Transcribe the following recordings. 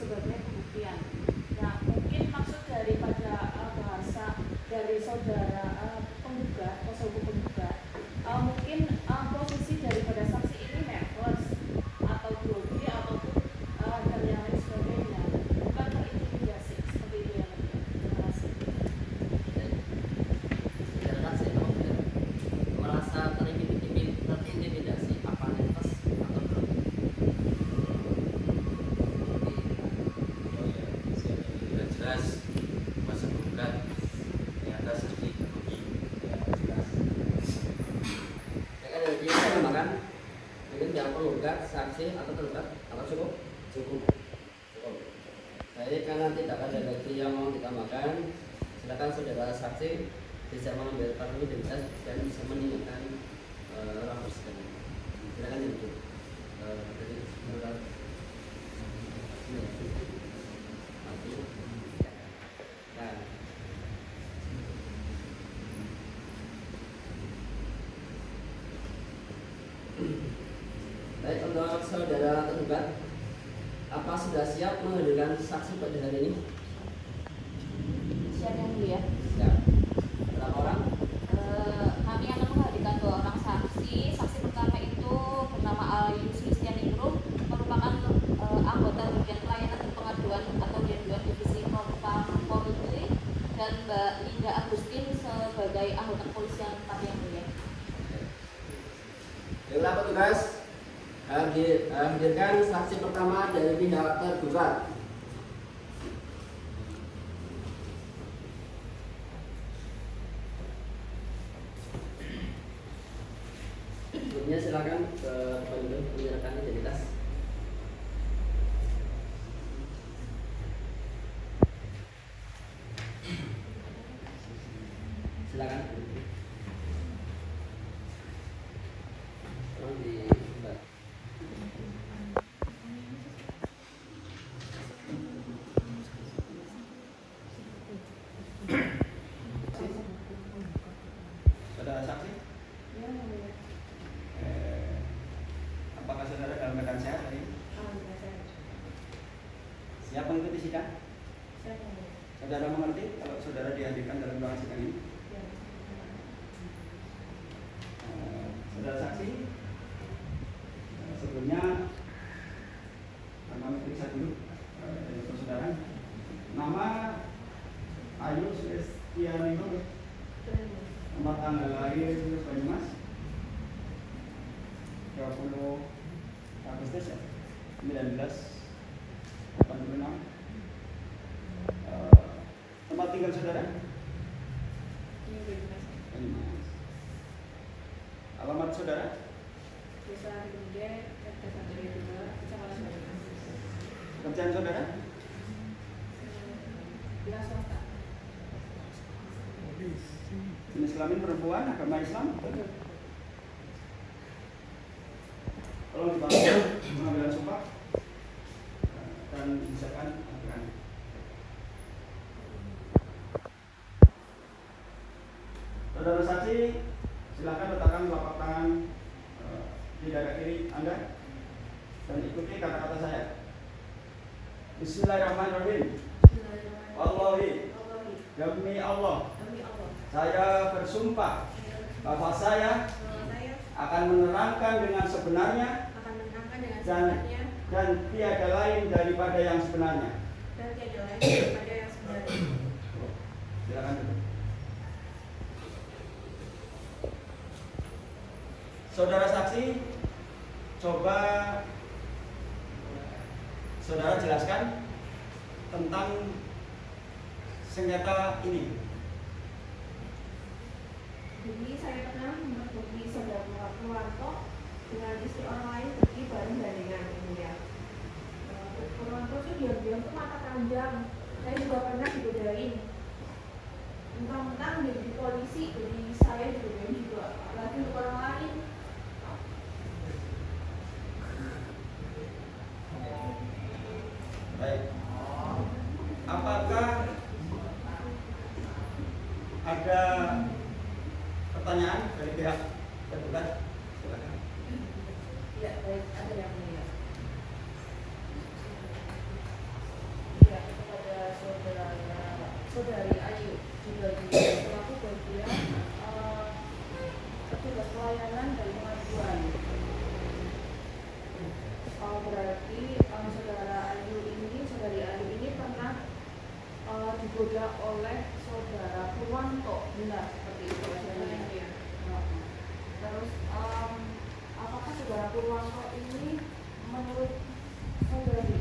sebagai pembuktian. Nah, mungkin maksud daripada bahasa dari saudara penggugat, kuasa hukum penggugat, mungkin posisi daripada saksi ini nervous atau grogi ataupun dan yang lain sebagainya, bukan terintimidasi seperti itu ya. Terima kasih. Saudara saksi merasa terintimidasi apa nervous atau grogi? Sudah jelas masa penggugat ternyata sedikit grogi. Jelas. Saya dari dia menambahkan mungkin yang penggugat, saksi atau tergugat apa cukup? Cukup. Baik, karena tidak ada lagi yang mau ditambahkan, silakan saudara saksi bisa mengambil kartu identitas dan bisa meninggalkan orang persidangan. Silakan duduk. Dari saudara. Mati. Nah. Baik, untuk saudara tergugat, apa sudah siap menghadirkan saksi pada hari ini? Siap yang mulia. Siap. Berapa orang? Kami akan menghadirkan 2 orang saksi. Saksi pertama itu bernama Ayus Kristianingrum, merupakan anggota bagian pelayanan dan pengaduan atau D2 Divisi Propam Polri, dan Mbak Linda Agustin sebagai anggota kepolisian tetap yang mulia. Baiklah petugas, hadirkan saksi pertama dari pihak tergugat. Sebelumnya silakan ke depan dulu menyerahkan identitas. Silakan. Tolong di Mbak. Saudara saksi? Apakah saudara dalam keadaan sehat hari ini? Siap mengikuti sidang? Saudara mengerti kalau saudara dihadirkan dalam ruangan sidang ini? Saudara saksi, sebelumnya kami periksa dulu untuk saudara. Nama Ayu Kristianingrum, nomor tanggal lahir Banyumas 20 Agustus ya, 1986. Tempat tinggal saudara? Banyumas. Alamat saudara? Desa Gede, Desa Gede 2, Kecamatan Banyumas. Pekerjaan saudara? Bila swasta. Jenis kelamin perempuan, agama Islam? Tolong dibantu pengambilan sumpah dan misalkan Al-Quran. Saudara saksi, silakan letakkan telapak tangan di dada kiri Anda dan ikuti kata-kata saya. Bismillahirrahmanirrahim. Wallahi, demi Allah, saya bersumpah bahwa saya akan menerangkan dengan sebenarnya dan tiada lain daripada yang sebenarnya. Silakan duduk. Saudara saksi, coba saudara jelaskan tentang sengketa ini. Jadi saya pernah menghubungi saudara Purwanto dengan istri orang lain pergi bareng gandengan ini ya. Purwanto tuh diam-diam tuh mata panjang. Saya juga pernah digodain. Mentang-mentang jadi polisi, jadi saya digodain juga. Apalagi untuk orang lain. Baik. Apakah ada pertanyaan dari pihak tergugat? Silakan. Ya, baik, ada yang mulia. Jadi saudari Ayu ini pernah digoda oleh saudara Purwanto, benar seperti itu saudara ya. Terus apakah saudara Purwanto ini menurut saudari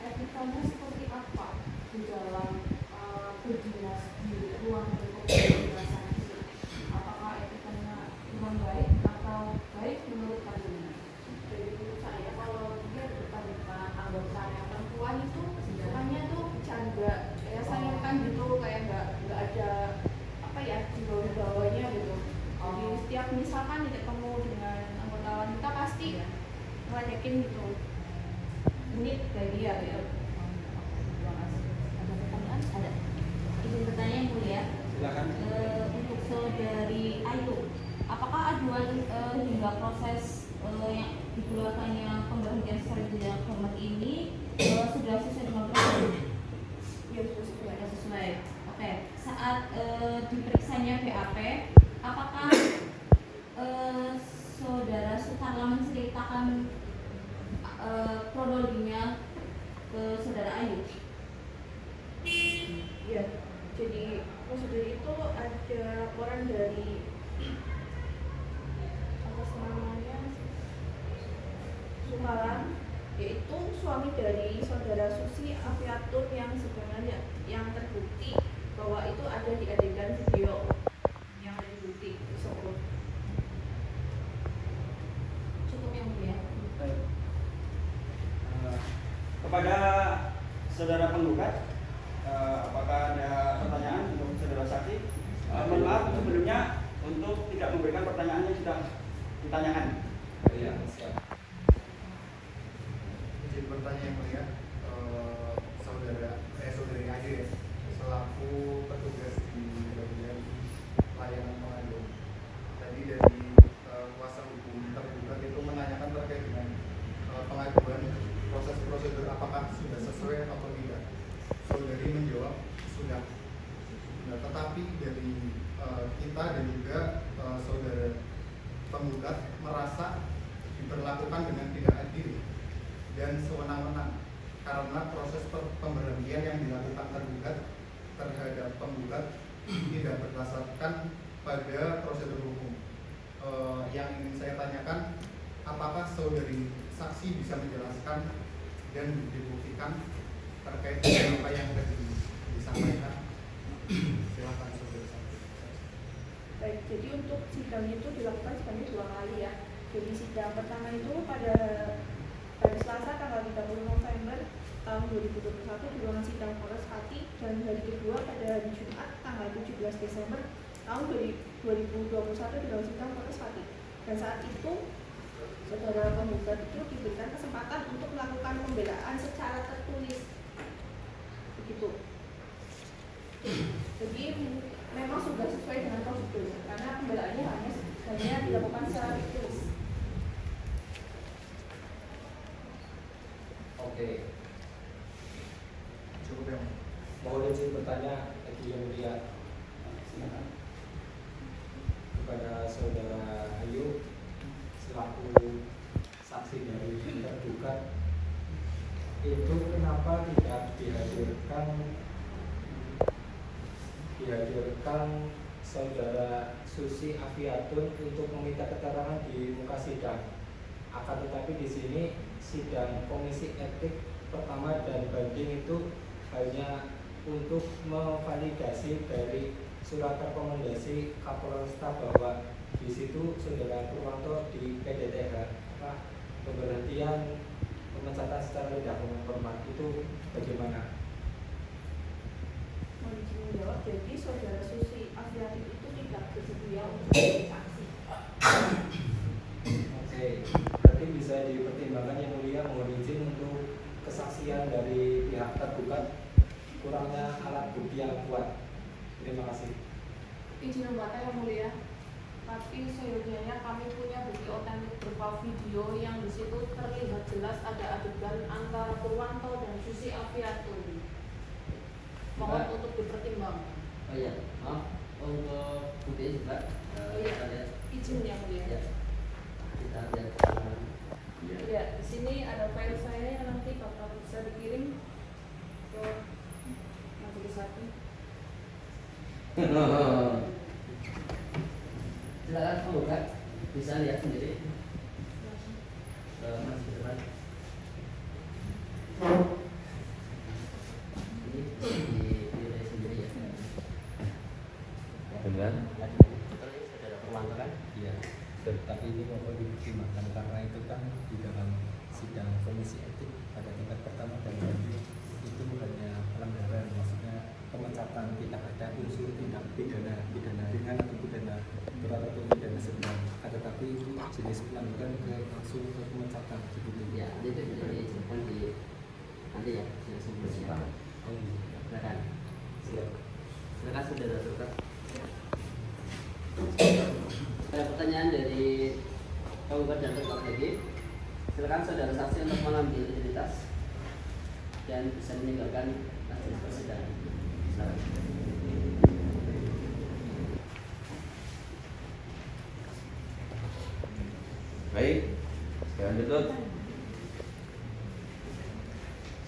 etikanya seperti apa di dalam berdinas di ruang lingkup kedinasan itu? Apakah etikanya kurang baik atau baik menurut kalian? Jadi menurut saya kalau dia depan anggota yang perempuan itu sebenarnya tuh bercanda, ya sayangkan gitu, kayak nggak ada apa ya di bawahnya gitu. Jadi setiap misalkan ketemu dengan anggota wanita pasti ngeledekin gitu. Ini kayak dia ya. Terima kasih. Ada pertanyaan? Ada. Izin bertanya yang mulia. Silakan. Untuk saudari Ayu, apakah aduan hingga proses yang dikeluarkannya pemberhentian secara tidak hormat ini sudah sesuai dengan prosedur? Ya sesuai. Sesuai. Oke. Saat diperiksanya BAP, apakah saudara Sukarla menceritakan kronologinya ke saudara Ayu? Iya. Jadi prosedur itu ada laporan dari atas namanya Sukarlan, yaitu suami dari saudara Susi Afiatun yang sebenarnya yang terbukti bahwa itu ada di adegan video yang ada di bukti tersebut. Cukup yang mulia. Baik. Kepada saudara penggugat, apakah ada pertanyaan untuk saudara saksi? Mohon maaf sebelumnya untuk tidak memberikan pertanyaan yang sudah ditanyakan. Iya, siap. Izin bertanya yang mulia, saudari Ayu ya, selaku petugas di bagian layanan pengaduan. Tadi dari kuasa hukum tergugat itu menanyakan terkait dengan pengaduan proses prosedur apakah sudah sesuai atau tidak. Saudari menjawab sudah. Nah, tetapi dari kita dan juga saudara penggugat merasa diperlakukan dengan tidak adil dan sewenang-wenang karena proses pemberhentian yang dilakukan tergugat terhadap penggugat tidak berdasarkan pada prosedur hukum. Yang ingin saya tanyakan, apakah saudari saksi bisa menjelaskan dan dibuktikan terkait dengan apa yang tadi disampaikan? Silakan saudari saksi. Baik, jadi untuk sidang itu dilakukan sebanyak 2 kali ya. Jadi sidang pertama itu pada hari Selasa tanggal 30 November tahun 2021 di ruangan sidang Polres Pati, dan hari kedua pada hari Jumat tanggal 17 Desember tahun 2021 di ruangan sidang Polres Pati. Dan saat itu saudara penggugat itu diberikan kesempatan untuk melakukan pembelaan secara tertulis. Begitu. Jadi memang sudah sesuai dengan prosedur karena pembelaannya hanya dilakukan secara tertulis. Oke, Cukup yang mohon izin bertanya lagi yang mulia Silakan. kepada saudara Ayu selaku saksi dari tergugat, itu kenapa tidak dihadirkan saudara Susi Afiatun untuk meminta keterangan di muka sidang? Akan tetapi di sini sidang komisi etik pertama dan banding itu hanya untuk memvalidasi dari surat rekomendasi Kapolresta bahwa di situ saudara Purwanto di PDTH pemberhentian pemecatan secara tidak hormat itu bagaimana? Mau izin menjawab, jadi saudara Susi Afiatun itu tidak bersedia untuk menjadi saksi. Oke, berarti bisa dipertimbangkan yang mulia, mohon izin untuk kesaksian dari pihak tergugat kurangnya alat bukti yang kuat. Terima kasih. Izin membantah yang mulia, tapi seyogianya kami punya bukti otentik berupa video yang di situ terlihat jelas ada adegan antara Purwanto dan Susi Afiatun. Mohon untuk dipertimbangkan. Oh iya, maaf untuk bukti juga. Kita lihat. Izin yang mulia. Ya. Kita lihat. Ya, di sini ada file saya yang nanti bakal bisa dikirim ke majelis hakim. Silakan penggugat bisa lihat sendiri. Masih ke depan. Ini dipilih sendiri ya. Dengan Saudara Purwanto kan? iya, tapi ini mau dipertimbangkan karena itu kan di dalam sidang komisi etik pada tingkat pertama dan lanjut itu hanya pelanggaran, maksudnya pemecatan, tidak ada unsur tindak pidana ringan atau pidana berat atau pidana sedang, tetapi itu jenis pelanggaran langsung ke pemecatan seperti itu. Ya, itu disebutkan di nanti ya, sebelumnya. Oh, iya. Silakan. Silakan saudara advokat. Ada pertanyaan dari penggugat dan terdakwa lagi. Silakan saudara saksi untuk mengambil identitas dan bisa meninggalkan majelis persidangan. Silakan. Baik, sekarang duduk.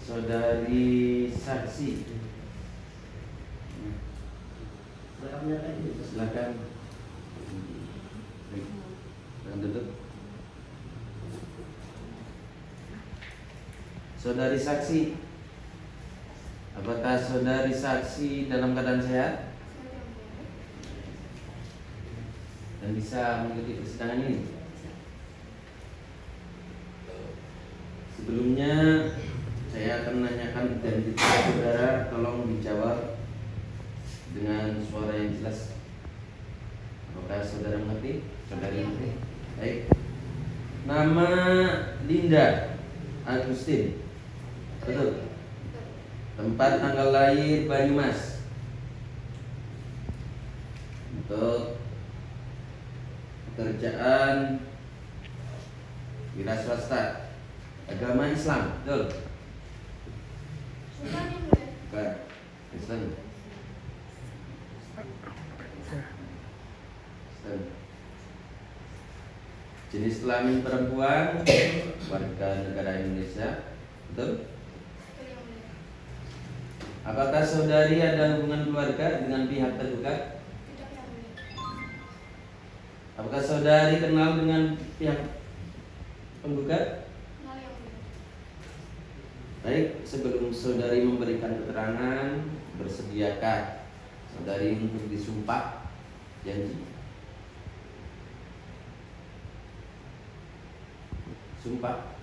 Saudari saksi, Silakan menyerahkan identitas. silakan. Baik, sekarang duduk. Saudari saksi, apakah saudari saksi dalam keadaan sehat dan bisa mengikuti persidangan ini? Sebelumnya saya akan menanyakan identitas saudara, tolong dijawab dengan suara yang jelas. Apakah saudara mengerti? Saudari mengerti? Baik. Nama Linda Agustin. Betul. Tempat tanggal lahir Banyumas. Untuk pekerjaan wira swasta. Agama Islam, betul? Bukan, Islam. Jenis kelamin perempuan, warga negara Indonesia, betul? Apakah saudari ada hubungan keluarga dengan pihak tergugat? Apakah saudari kenal dengan pihak penggugat? Baik, sebelum saudari memberikan keterangan, bersediakah saudari untuk disumpah janji? Sumpah.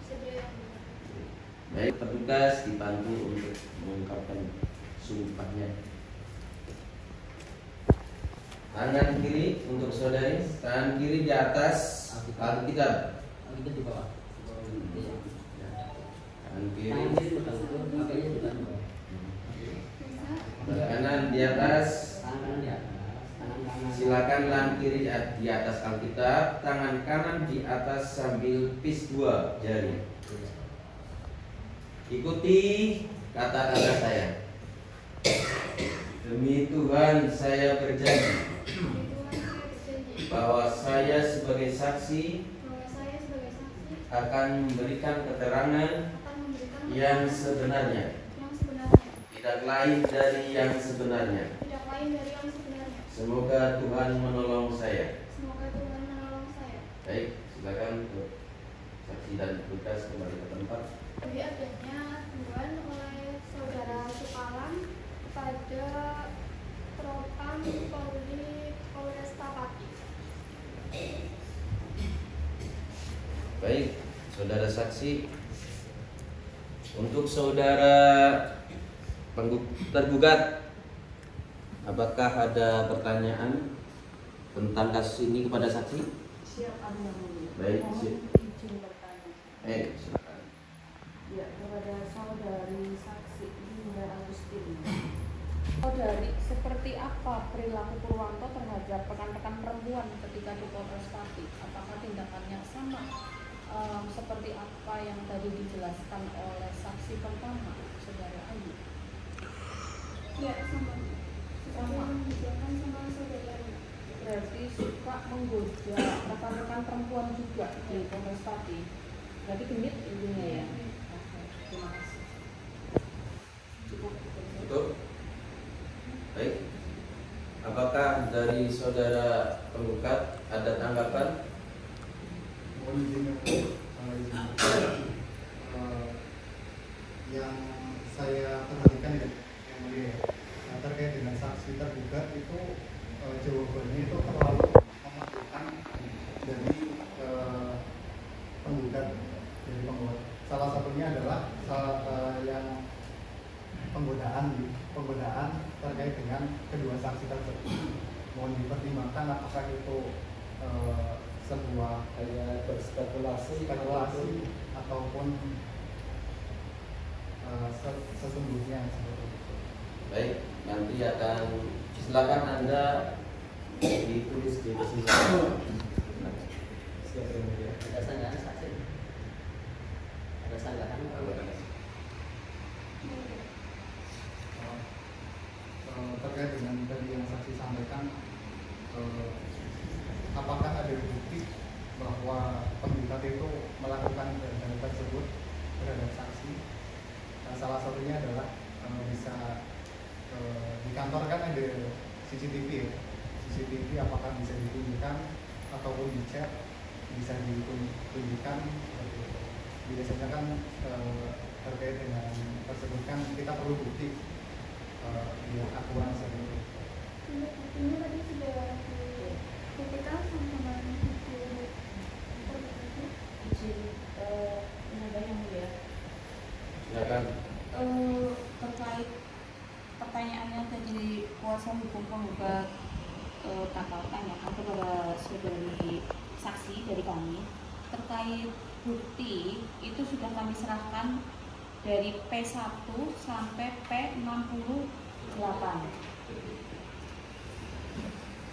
Baik, petugas dibantu untuk mengungkapkan sumpahnya. Tangan kiri untuk saudari, tangan kiri di atas Alkitab. Alkitab di bawah. Tangan kiri, Tangan kiri pegang itu, pakainya di bawah. tangan kanan di atas. Tangan kanan di atas. Tangan kanan. Silakan tangan kiri di atas Alkitab, tangan kanan di atas sambil pis 2 jari. Ikuti kata-kata saya. Demi Tuhan saya berjanji bahwa saya sebagai saksi akan memberikan keterangan yang sebenarnya, tidak lain dari yang sebenarnya. Semoga Tuhan menolong saya. Baik, silakan untuk saksi dan petugas kembali ke tempat. Lebih adanya tuduhan oleh saudara Sukalan kepada Propam Polri Polresta Pati. Baik, saudara saksi, untuk saudara tergugat, apakah ada pertanyaan tentang kasus ini kepada saksi? Siap, Anda. Baik, Mohon siap. izin bertanya. Silakan. Ya, kepada saudari saksi Linda Agustin. Saudari, seperti apa perilaku Purwanto terhadap rekan-rekan perempuan ketika di Polres Pati? Apakah tindakannya sama seperti apa yang tadi dijelaskan oleh saksi pertama, saudara Ayu? Ya, sama. Sama. Dijelaskan sama saudara. Berarti suka menggoda rekan-rekan perempuan juga di Polres Pati. Berarti genit intinya ya. saudara penggugat ada tanggapan? Mohon izin yang saya perhatikan ya, yang mulia, terkait dengan saksi tergugat itu jawabannya itu terlalu memaklukan dari penggugat. Salah satunya adalah yang penggodaan terkait dengan kedua saksi tersebut. Mohon dipertimbangkan apakah itu sebuah hanya berspekulasi ataupun sesungguhnya seperti itu. Baik, nanti akan silakan Anda ditulis di kesimpulan. Ada sanggahan saksi? Ada sanggahan? Terkait dengan tadi yang saksi sampaikan, apakah ada bukti bahwa penggugat itu melakukan hal tersebut terhadap saksi? Salah satunya adalah bisa di kantor kan ada CCTV ya. CCTV apakah bisa ditunjukkan ataupun dicek, bisa ditunjukkan seperti itu. Biasanya kan terkait dengan tersebut kan kita perlu bukti biar akurat seperti itu. Buktinya tadi sudah dibuktikan sama Silakan. Terkait pertanyaan yang tadi kuasa hukum penggugat tanyakan kepada saudari saksi dari kami terkait bukti itu sudah kami serahkan dari P1 sampai P68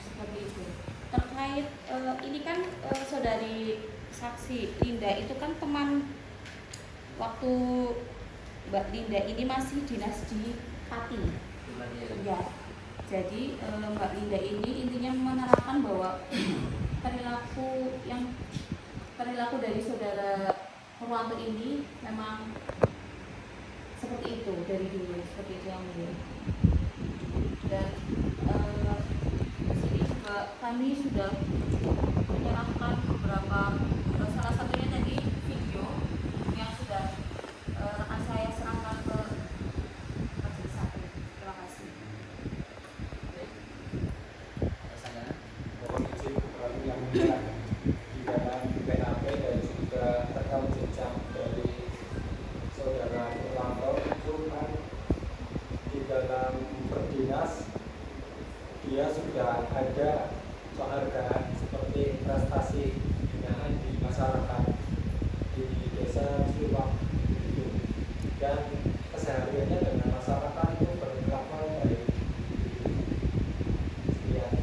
seperti itu. Terkait ini kan saudari saksi Linda itu kan teman waktu Mbak Linda ini masih dinas di Pati. Ya. Jadi Mbak Linda ini intinya menerapkan bahwa perilaku dari saudara Purwanto ini memang seperti itu dari dulu, seperti itu yang mulia. Dan di sini juga kami sudah menyerahkan beberapa, salah satunya tadi video yang sudah rekan saya serahkan ke majelis hakim. Terima kasih. Mohon izin kembali yang mulia di dalam BAP dan juga rekam jejak dari saudara Purwanto itu kan di dalam berdinas dia sudah ada penghargaan seperti prestasi binaan di masyarakat di desa Ciluwang itu, dan kesehariannya dengan masyarakat itu berperilaku baik. Sekian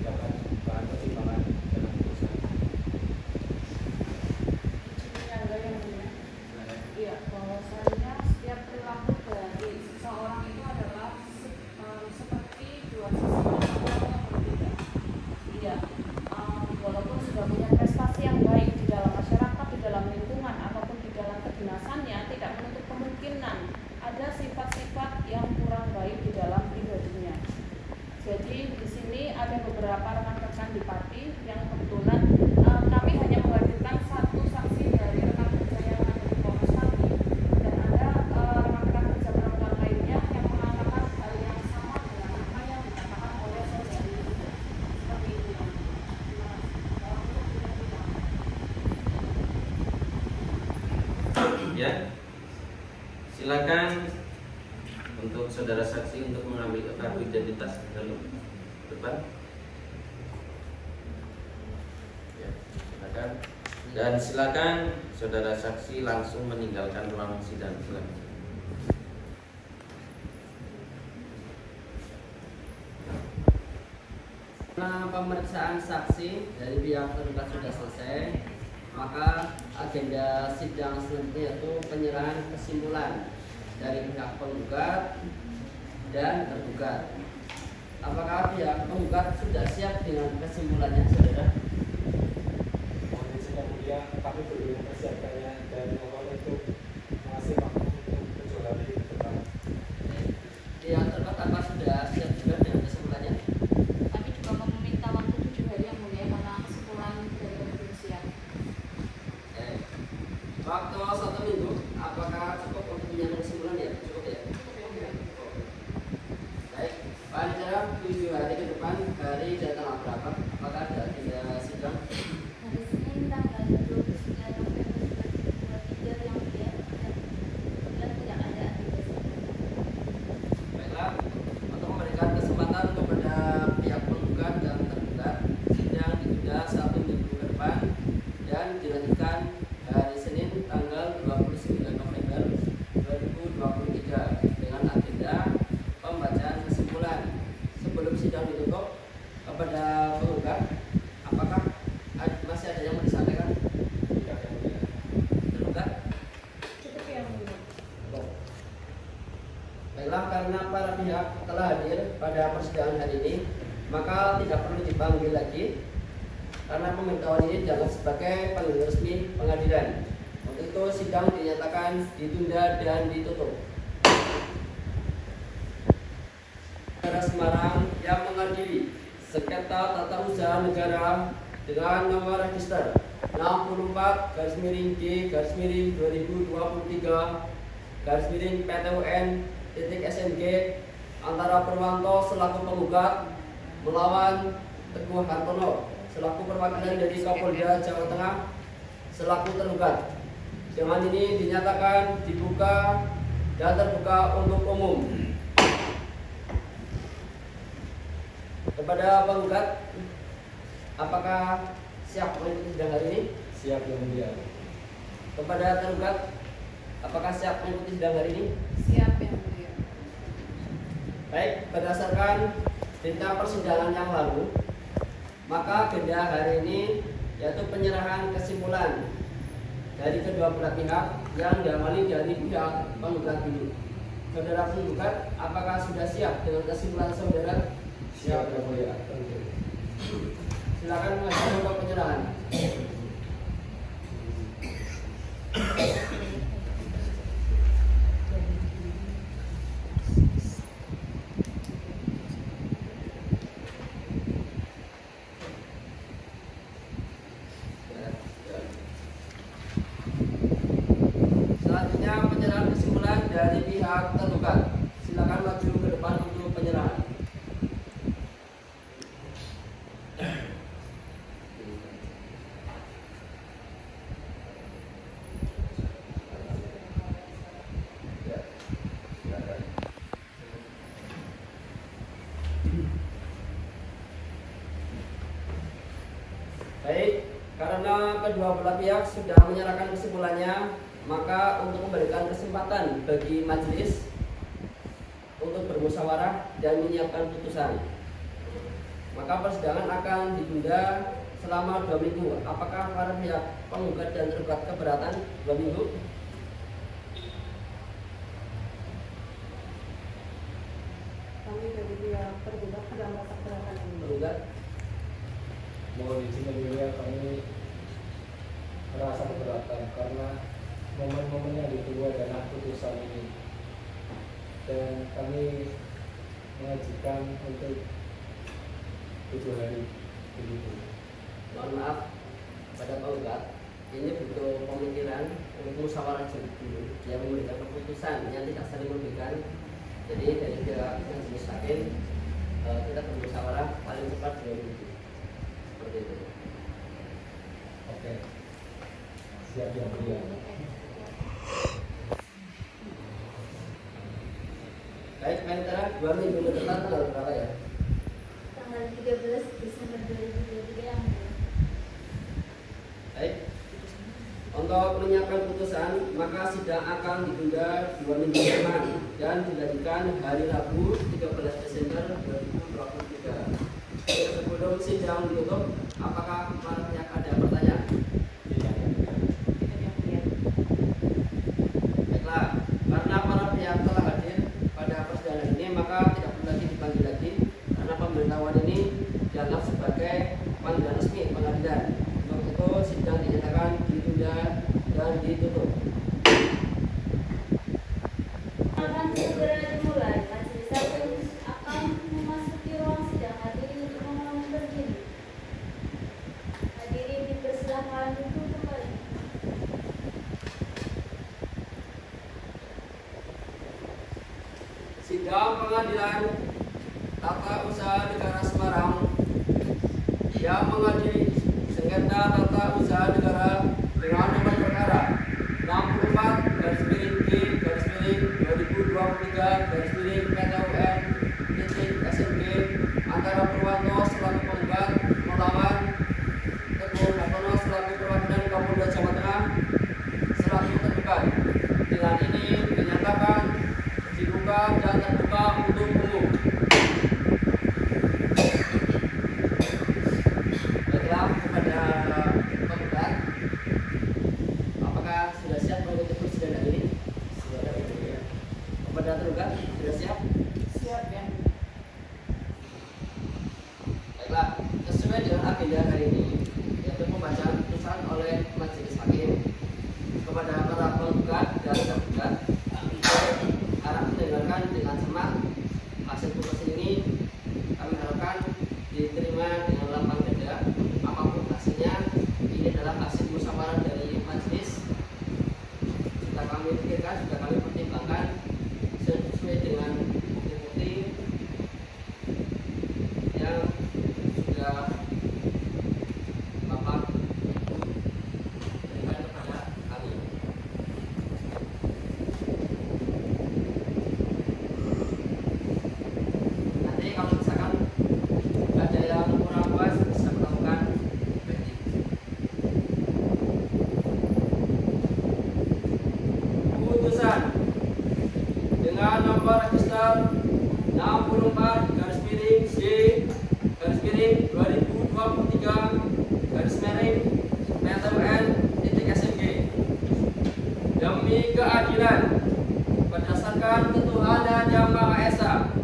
dapat bahan pertimbangan dalam putusan. Iya, bahwasanya setiap perilaku dari seseorang itu adalah seperti dua sisi yang berbeda. Iya, walaupun sudah punya prestasi yang baik di dalam masyarakat, di dalam lingkungan ataupun di dalam kedinasannya, tidak menutup kemungkinan ada sifat-sifat yang kurang baik di dalam pribadinya. Jadi di sini ada beberapa rekan-rekan di Pati yang kebetulan kami hanya menghadirkan satu saksi dari rekan kerja yang ada di Polres Pati, dan ada rekan-rekan kerja perempuan lainnya yang mengatakan hal yang sama dengan apa yang dikatakan oleh saudari seperti itu. Ya, silakan untuk saudara saksi untuk mengambil kartu identitas dulu depan. Ya, silakan. Dan silakan saudara saksi langsung meninggalkan ruang sidang. Silakan. Karena pemeriksaan saksi dari pihak tergugat sudah selesai, maka agenda sidang selanjutnya yaitu penyerahan kesimpulan dari pihak penggugat dan tergugat. Apakah pihak penggugat sudah siap dengan kesimpulannya, saudara? Mohon izin yang mulia, kami belum mempersiapkannya dan mohon untuk masih waktu untuk kejualan di depan. Pihak tergugat apa sudah siap juga dengan kesimpulannya? Kami juga meminta Baiklah, karena para pihak telah hadir pada persidangan hari ini, maka tidak perlu dipanggil lagi karena pemberitahuan ini dianggap sebagai panggilan resmi pengadilan. Untuk itu sidang dinyatakan ditunda dan ditutup. Negara Semarang yang mengadili sengketa tata usaha negara dengan nomor register 64/G/2023/PTUN.SNG antara Purwanto selaku penggugat melawan Teguh Hartono selaku perwakilan dari Kapolda Jawa Tengah selaku tergugat. Dengan ini dinyatakan dibuka dan terbuka untuk umum. Kepada penggugat, apakah siap mengikuti sidang hari ini? Siap yang mulia. Kepada tergugat, apakah siap mengikuti sidang hari ini? Siap yang mulia. Baik, berdasarkan berita persidangan yang lalu, maka agenda hari ini yaitu penyerahan kesimpulan dari kedua belah pihak yang diawali dari pihak penggugat dulu. Saudara penggugat, apakah sudah siap dengan kesimpulan saudara? Siap yang mulia. Silakan mengajukan untuk penyerahan. Selanjutnya penyerahan kesimpulan dari pihak tergugat. Silakan maju ke depan untuk penyerahan. Baik, karena kedua belah pihak sudah menyerahkan kesimpulannya, maka untuk memberikan kesempatan bagi majelis untuk bermusyawarah dan menyiapkan putusan, maka persidangan akan ditunda selama 2 minggu. Apakah para pihak penggugat dan tergugat keberatan 2 minggu? Kami dari pihak tergugat tidak merasa keberatan ini. Tergugat? Mohon izin yang mulia, kami merasa keberatan karena momen-momen yang ditunggu adalah putusan ini, dan kami mengajukan untuk 7 hari begitu. Mohon maaf pada penggugat, ini butuh pemikiran untuk musyawarah dulu yang memberikan keputusan yang tidak saling memberikan. Jadi dari pihak majelis hakim kita bermusyawarah paling cepat 2 minggu. Seperti itu. Oke, siap yang mulia. Baik, Panitera, 2 minggu ke depan tanggal berapa ya? Tanggal 13 Desember 2023 yang mulia. Baik. Untuk menyiapkan putusan, maka sidang akan ditunda 2 minggu ke depan dan dijadikan hari Rabu 13 Desember 2023. Sebelum sidang ditutup, apakah para pihak ada pertanyaan? Baiklah, karena para pihak telah hadir pada persidangan ini, maka tidak perlu lagi dipanggil lagi karena pemberitahuan ini dianggap sebagai panggilan resmi pengadilan. Untuk itu sidang dinyatakan ditunda dan ditutup. Akan segera dimulai. Majelis hakim akan memasuki ruang sidang. Hadirin dimohon berdiri. Hadirin dipersilakan duduk kembali. Sidang pengadilan tata usaha negara Semarang yang mengadili sengketa tata usaha negara dengan nomor perkara 64/G/2023/PTUN.SNG antara Purwanto selaku penggugat melawan Teguh Hartono selaku perwakilan Kapolda Jawa Tengah selaku tergugat. Dengan ini dinyatakan dibuka dan terbuka untuk umum. Baiklah, kepada penggugat, apakah sudah siap mengikuti persidangan ini? Kepada tergugat, Sudah siap? Siap ya. Baiklah, sesuai dengan agenda hari ini, yaitu pembacaan putusan oleh Majelis Hakim kepada para penggugat dan tergugat, harap mendengarkan dengan cermat hasil putusan ini. Kami harapkan diterima dengan lapang dada. Apapun hasilnya, ini adalah hasil musyawarah dari majelis. Sudah kami pikirkan, sudah kami pertimbangkan sesuai dengan bukti-bukti yang sudah Bapak berikan kepada kami. Nanti kalau misalkan ada yang kurang puas bisa melakukan kritik. Putusan dengan nomor register 64/2023/PTUN-SMG demi keadilan berdasarkan ketuhanan Yang Maha Esa,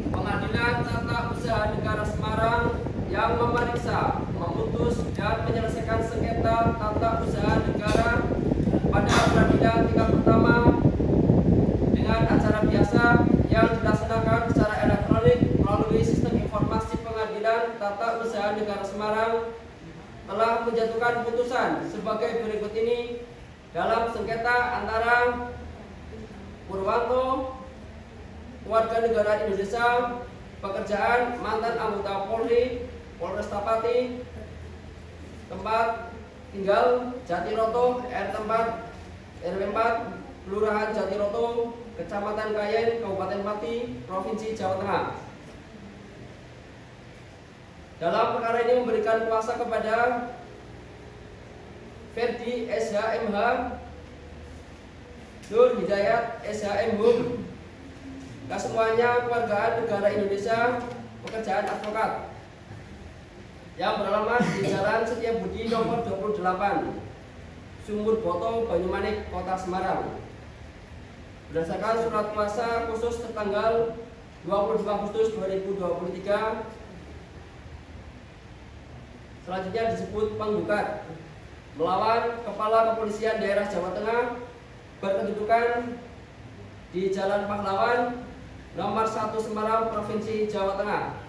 Pengadilan Tata Usaha Negara Semarang yang memeriksa, memutus dan menyelesaikan sengketa tata usaha negara pada peradilan tingkat pertama dengan acara biasa yang dilaksanakan secara elektronik melalui sistem informasi Pengadilan Tata Usaha Negara Semarang telah menjatuhkan putusan sebagai berikut ini dalam sengketa antara Purwanto, warga negara Indonesia, pekerjaan mantan anggota Polri, Polresta Pati, tempat tinggal Jatiroto, tempat RW 4, Kelurahan Jatiroto, Kecamatan Kayen, Kabupaten Pati, Provinsi Jawa Tengah. Dalam perkara ini memberikan kuasa kepada Ferdi SHMH, Nur Hidayat SHMHum, kesemuanya kewargaan negara Indonesia, pekerjaan advokat, yang beralamat di Jalan Setiabudi nomor 28, Sumur Boto, Banyumanik, Kota Semarang. Berdasarkan surat kuasa khusus tertanggal 25 Agustus 2023, selanjutnya disebut penggugat melawan Kepala Kepolisian Daerah Jawa Tengah berkedudukan di Jalan Pahlawan nomor 1 Semarang, Provinsi Jawa Tengah.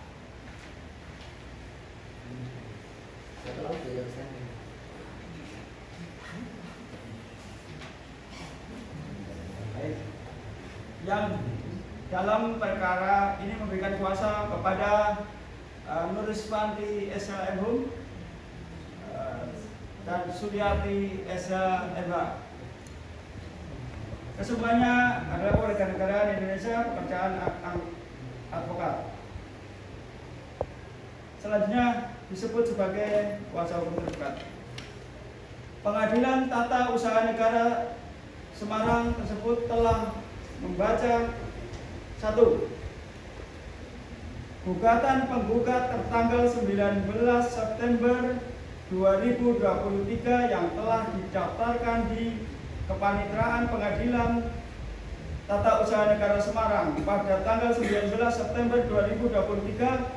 Yang dalam perkara ini memberikan kuasa kepada Nur Rizwanti SHMHum dan Suryati SHMH. Kesemuanya adalah warga negara Indonesia, pekerjaan advokat. Selanjutnya disebut sebagai kuasa hukum tergugat. Pengadilan Tata Usaha Negara Semarang tersebut telah membaca 1. Gugatan penggugat tertanggal 19 September 2023 yang telah didaftarkan di Kepanitraan Pengadilan Tata Usaha Negara Semarang pada tanggal 19 September 2023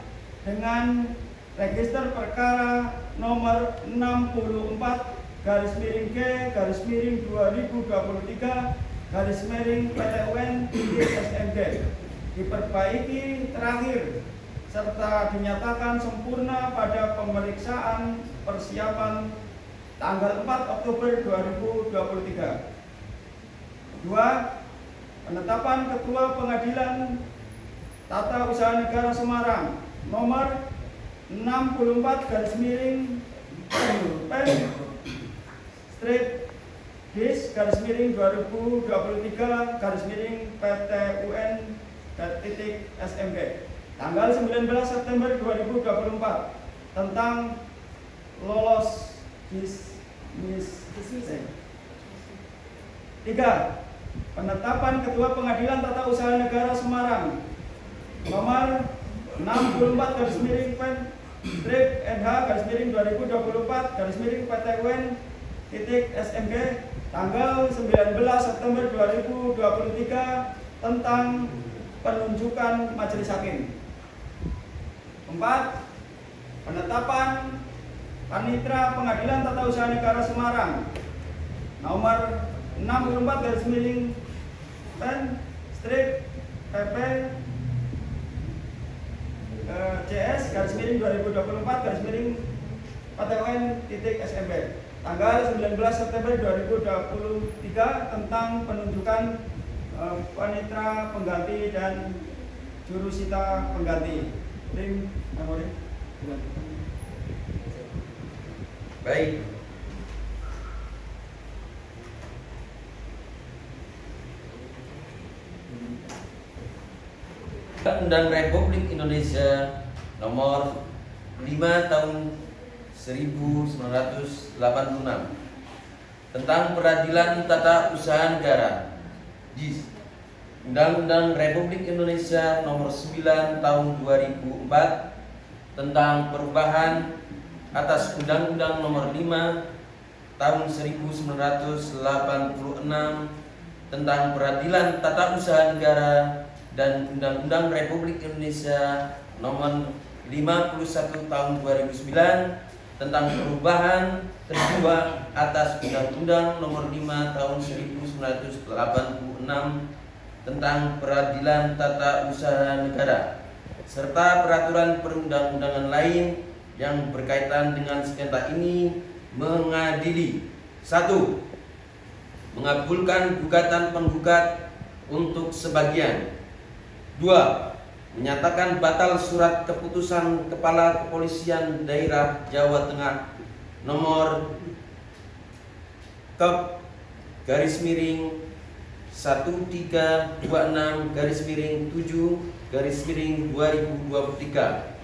dengan register perkara nomor 64/2023/PTUN-SMG diperbaiki terakhir serta dinyatakan sempurna pada pemeriksaan persiapan tanggal 4 Oktober 2023. 2. Penetapan Ketua Pengadilan Tata Usaha Negara Semarang nomor 64/Pen/2023/PTUN-SMG tanggal 19 September 2024 tentang lolos dismissal. 3. Penetapan Ketua Pengadilan Tata Usaha Negara Semarang nomor 64/NH/2024/PTUN-SMG tanggal 19 September 2023 tentang penunjukan majelis hakim. 4. Penetapan Panitera Pengadilan Tata Usaha Negara Semarang nomor 64/Pen/PP CS/2024/PTUN.SMB tanggal 19 September 2023 tentang penunjukan panitera pengganti dan jurusita pengganti. Tim memori. Baik. Undang-Undang Republik Indonesia Nomor 5 Tahun 1986 tentang Peradilan Tata Usaha Negara. Undang-Undang Republik Indonesia Nomor 9 Tahun 2004 tentang perubahan atas Undang-Undang Nomor 5 Tahun 1986 tentang Peradilan Tata Usaha Negara dan Undang-Undang Republik Indonesia Nomor 51 Tahun 2009 tentang perubahan kedua atas Undang-Undang Nomor 5 Tahun 1986 tentang Peradilan Tata Usaha Negara serta peraturan perundang-undangan lain yang berkaitan dengan sengketa ini mengadili 1. Mengabulkan gugatan penggugat untuk sebagian. 2. Menyatakan batal surat keputusan Kepala Kepolisian Daerah Jawa Tengah nomor /1326/7/2023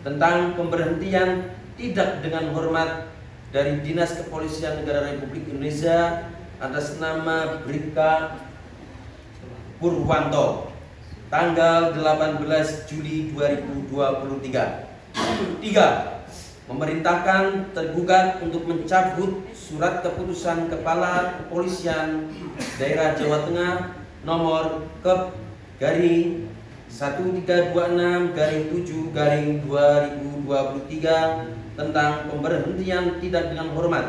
tentang pemberhentian tidak dengan hormat dari Dinas Kepolisian Negara Republik Indonesia atas nama Bribka Purwanto tanggal 18 Juli 2023. 3. Memerintahkan tergugat untuk mencabut surat keputusan Kepala Kepolisian Daerah Jawa Tengah nomor /1326/7/2023 tentang pemberhentian tidak dengan hormat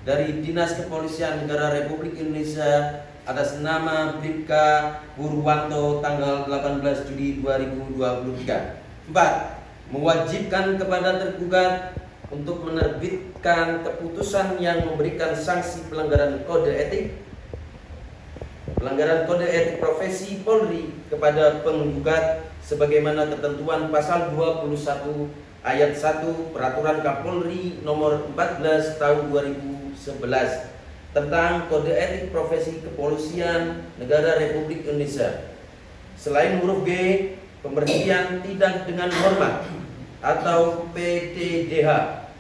dari Dinas Kepolisian Negara Republik Indonesia atas nama Bribka Purwanto tanggal 18 Juli 2023. 4. Mewajibkan kepada tergugat untuk menerbitkan keputusan yang memberikan sanksi pelanggaran kode etik profesi Polri kepada penggugat sebagaimana ketentuan pasal 21 ayat 1 Peraturan Kapolri nomor 14 tahun 2011 tentang kode etik profesi kepolisian negara Republik Indonesia. Selain huruf G, pemberhentian tidak dengan hormat atau PTDH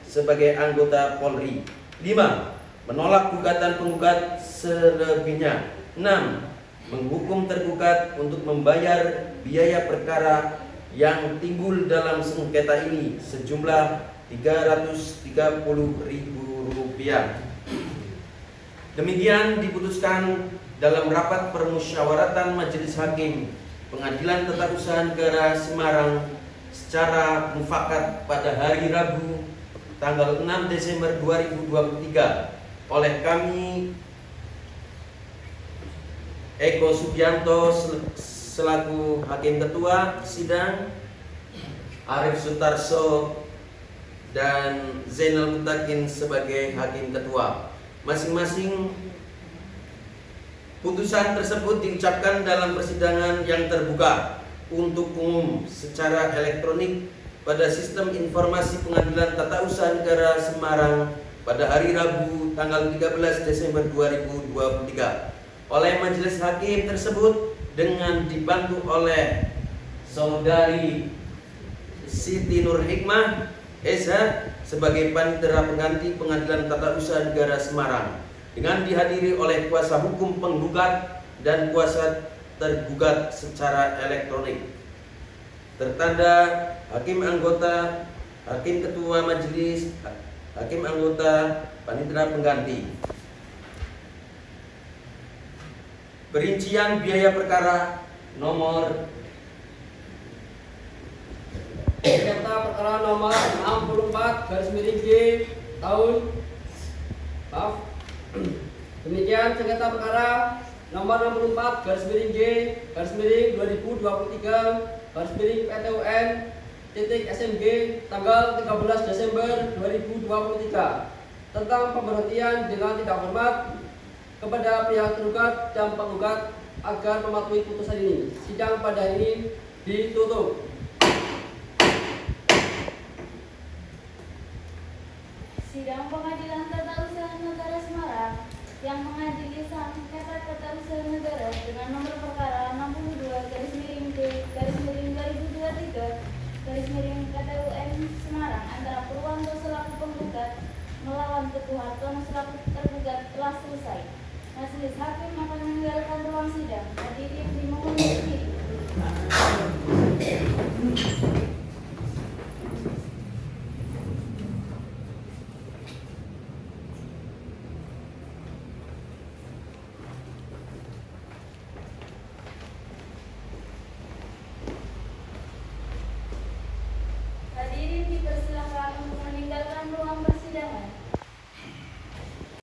sebagai anggota Polri. 5. Menolak gugatan penggugat selebihnya. 6. Menghukum tergugat untuk membayar biaya perkara yang timbul dalam sengketa ini sejumlah Rp330.000. Demikian diputuskan dalam rapat permusyawaratan Majelis Hakim Pengadilan Tata Usaha Negara Semarang secara mufakat pada hari Rabu tanggal 6 Desember 2023 oleh kami Eko Subianto selaku Hakim Ketua Sidang, Arif Sutarso dan Zainal Mutakin sebagai Hakim Ketua. Masing-masing putusan tersebut diucapkan dalam persidangan yang terbuka untuk umum secara elektronik pada Sistem Informasi Pengadilan Tata Usaha Negara Semarang pada hari Rabu tanggal 13 Desember 2023 oleh Majelis Hakim tersebut dengan dibantu oleh Saudari Siti Nur Hikmah SH sebagai panitera pengganti Pengadilan Tata Usaha Negara Semarang dengan dihadiri oleh kuasa hukum penggugat dan kuasa tergugat secara elektronik. Tertanda Hakim Anggota, Hakim Ketua Majelis, Hakim Anggota, Panitera Pengganti. Perincian biaya perkara nomor sengketa perkara nomor 64 garis miring G tahun demikian sengketa perkara nomor 64 garis miring G garis miring 2023 garis miring PTUN titik SMG tanggal 13 Desember 2023 tentang pemberhentian dengan tidak hormat kepada pihak tergugat dan penggugat agar mematuhi putusan ini. Sidang pada hari ini ditutup. Sidang Pengadilan Tata Usaha Negara Semarang yang mengadili sengketa tata usaha negara dengan nomor perkara 62 garis miring D garis miring 2023 garis miring PTUN Semarang antara Purwanto selaku penggugat melawan Teguh Hartono selaku tergugat telah selesai. Majelis Hakim